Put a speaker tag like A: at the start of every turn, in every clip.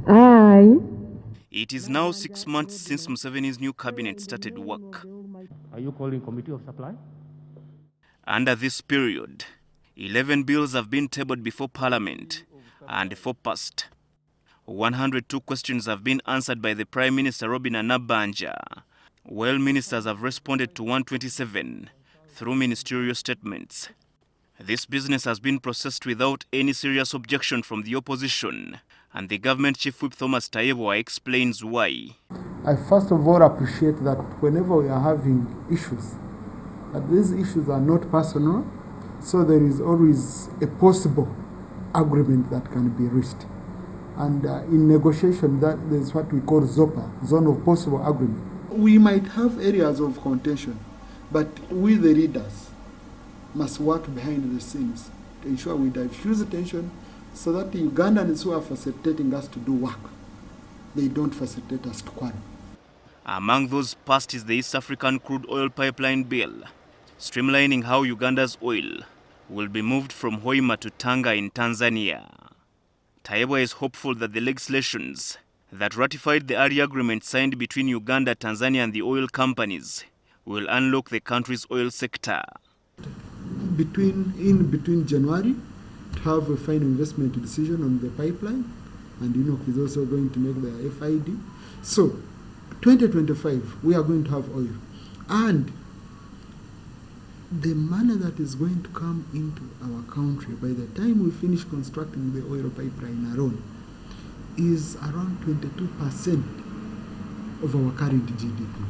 A: Aye.
B: It is now 6 months since Museveni's new cabinet started work.
C: Are you calling Committee of Supply?
B: Under this period, 11 bills have been tabled before Parliament and 4 passed. 102 questions have been answered by the Prime Minister Robin Anabanja, while ministers have responded to 127 through ministerial statements. This business has been processed without any serious objection from the opposition, and the government Chief Whip Thomas Tayebwa explains why.
D: I first of all appreciate that whenever we are having issues, that these issues are not personal, so there is always a possible agreement that can be reached. And in negotiation, that is what we call ZOPA, Zone of Possible Agreement. We might have areas of contention, but we, the leaders, must work behind the scenes to ensure we diffuse the tension so that the Ugandans who are facilitating us to do work, they don't facilitate us to quarrel.
B: Among those passed is the East African Crude Oil Pipeline Bill, streamlining how Uganda's oil will be moved from Hoima to Tanga in Tanzania. Tayebwa is hopeful that the legislations that ratified the earlier agreement signed between Uganda, Tanzania and the oil companies will unlock the country's oil sector.
D: In between January, to have a final investment decision on the pipeline, and UNOC is also going to make the FID. So, 2025, we are going to have oil. And the money that is going to come into our country by the time we finish constructing the oil pipeline alone is around 22% of our current GDP.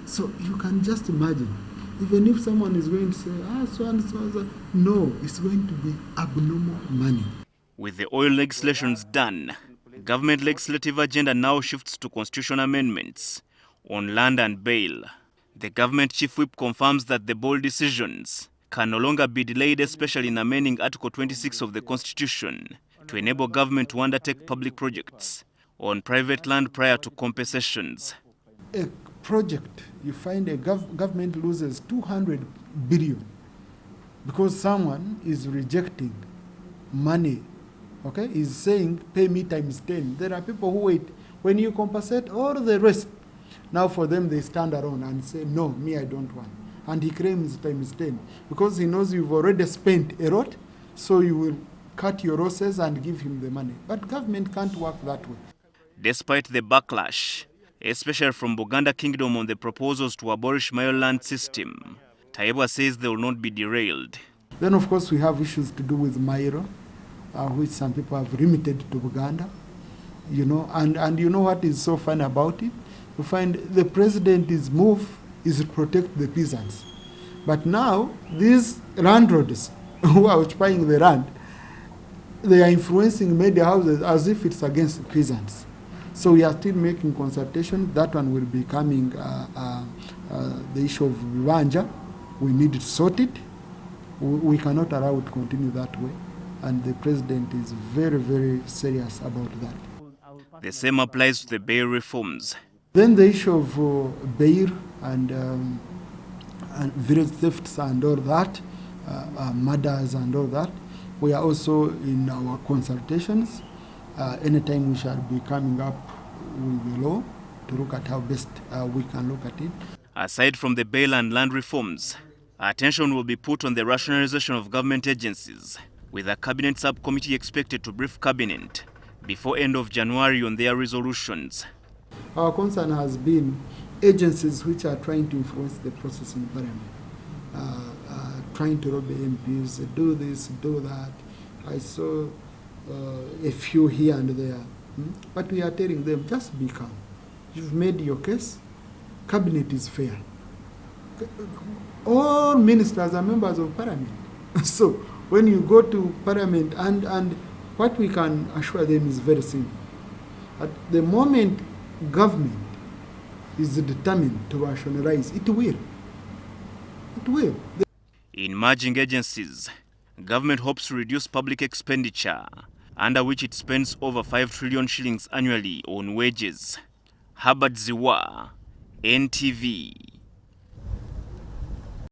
D: So you can just imagine, even if someone is going to say, so and so, no, it's going to be abnormal money.
B: With the oil legislations done, government legislative agenda now shifts to constitutional amendments on land and bail. The government chief whip confirms that the bold decisions can no longer be delayed, especially in amending Article 26 of the Constitution to enable government to undertake public projects on private land prior to compensations.
D: A project, you find a government loses 200 billion because someone is rejecting money, okay, is saying pay me times 10. There are people who wait. When you compensate all the rest, now for them they stand around and say, no, me I don't want. And he claims times 10 because he knows you've already spent a lot, so you will cut your losses and give him the money. But government can't work that way.
B: Despite the backlash, especially from Buganda Kingdom on the proposals to abolish Mayo land system, Tayebwa says they will not be derailed.
D: Then of course we have issues to do with Mairo, which some people have limited to Buganda. You know, and you know what is so funny about it? You find the president's move is to protect the peasants. But now, these landlords who are occupying the land, they are influencing media houses as if it's against the peasants. So we are still making consultation. That one will be coming, the issue of Rwanja. We need to sort it. We cannot allow it to continue that way. And the president is very, very serious about that.
B: The same applies to the bail reforms.
D: Then the issue of bail and village thefts and all that, murders and all that, we are also in our consultations. Anytime we shall be coming up with the law to look at how best we can look at it.
B: Aside from the bail and land reforms, attention will be put on the rationalization of government agencies, with a cabinet subcommittee expected to brief cabinet before end of January on their resolutions.
D: Our concern has been agencies which are trying to influence the process in Parliament, trying to rob the MPs, do this, do that. I saw a few here and there. But we are telling them, just be calm. You've made your case. Cabinet is fair. All ministers are members of Parliament. So when you go to Parliament, and what we can assure them is very simple. At the moment government is determined to rationalize, it will. It will.
B: In merging agencies, government hopes to reduce public expenditure, under which it spends over 5 trillion shillings annually on wages. Herbert Zziwa, NTV.